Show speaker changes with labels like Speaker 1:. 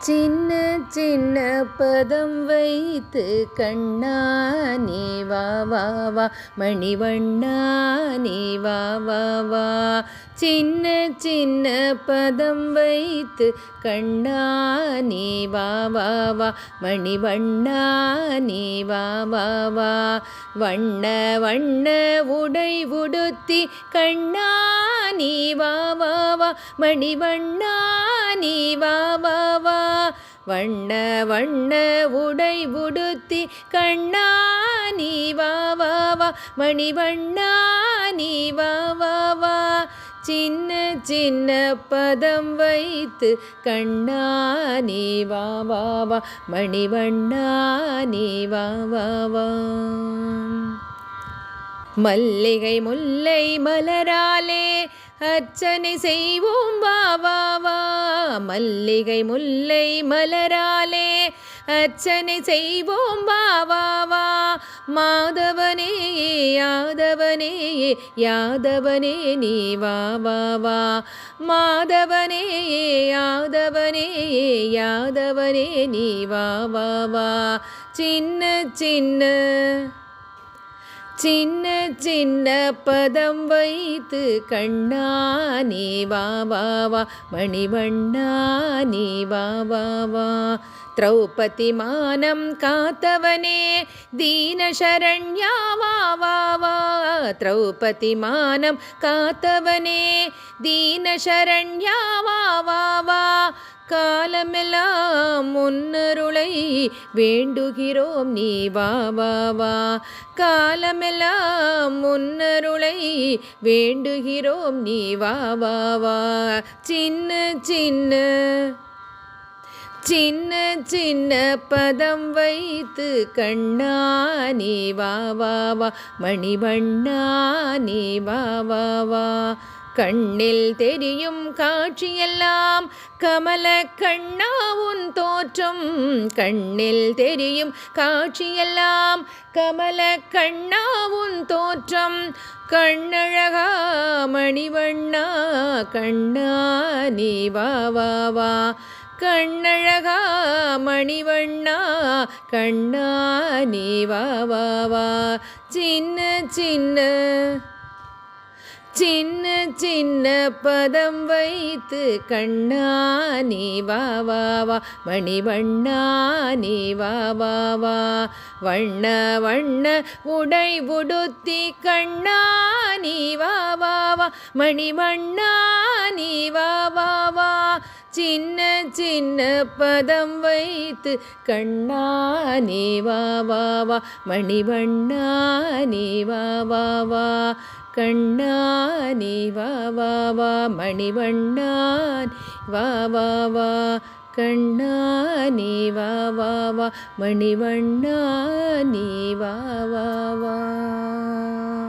Speaker 1: சின்ன சின்ன பதம் வைத்து கண்ணா நீ வா வா வா, மணிவண்ணா நீ வா வா வா. சின்ன சின்ன பதம் வைத்து கண்ணா நீ வா வா வா, மணிவண்ணா நீ வா வா வா. வண்ண வண்ண உடை உடுத்தி கண்ணா நீ வா வா வா, மணிவண்ணா நீ வா வா வா. வண்ண வண்ண உடை உடுத்தி கண்ணா நீ வா வா வா, மணிவண்ணா நீ வா வா வா. சின்ன சின்ன பதம் வைத்து கண்ணா நீ வா வா வா, மணிவண்ணா நீ வா வா வா. மல்லிகை முல்லை மலராலே அர்ச்சனை செய்வோம் வா வா வா. மல்லிகை முல்லை மலராலே அர்ச்சனை செய்வோம் வா வா வா. மாதவனே யாதவனே யாதவனே நீ வா வா வா. மாதவனே யாதவனே யாதவனே நீ வா வா வா. சின்ன சின்ன சின்ன சின்ன பதம் வைத்து கண்ணா நீ வா வா வா, மணிவண்ணா நீ வா வா வா. திரௌபதி மானம் காத்தவனே தீனசரண்யா வா வா வா. திரௌபதி மானம் காத்தவனே தீனசரண்யா வா வா வா. காலமெல்லாம் முன்னருளை வேண்டுகிறோம் நீ வா வா வா. காலமெல்லாம் முன்னருளை வேண்டுகிறோம் நீ வா வா வா. சின்ன சின்ன சின்ன சின்ன பதம் வைத்து கண்ணா நீ வா வா வா, மணிவண்ணா நீ வா வா வா. கண்ணில் தெரியும் காட்சியெல்லாம் கமல கண்ணா உன் தோற்றம். கண்ணில் தெரியும் காட்சியெல்லாம் கமல கண்ணா உன் தோற்றம். கண்ணழகா மணிவண்ணா கண்ணா நீ வா வா வா. கண்ணழகா மணிவண்ணா கண்ணா நீ வா வா வா. சின்ன சின்ன சின்ன சின்ன பதம் வைத்து கண்ணா நீ வா வா வா, மணிவண்ணா நீ வா வா வா. வண்ண வண்ண உடை உடுத்தி கண்ணா நீ வா வா வா, மணிவண்ணா நீ வா வா வா. சின்ன சின்ன பதம் வைத்து கண்ணா நீ வா வா வா, மணிவண்ணா நீ வா வா வா. கண்ணா நீ வா வா வா, மணிவண்ணா வா வா வா. கண்ணா நீ வா வா வா, மணிவண்ணா நீ வா வா வா.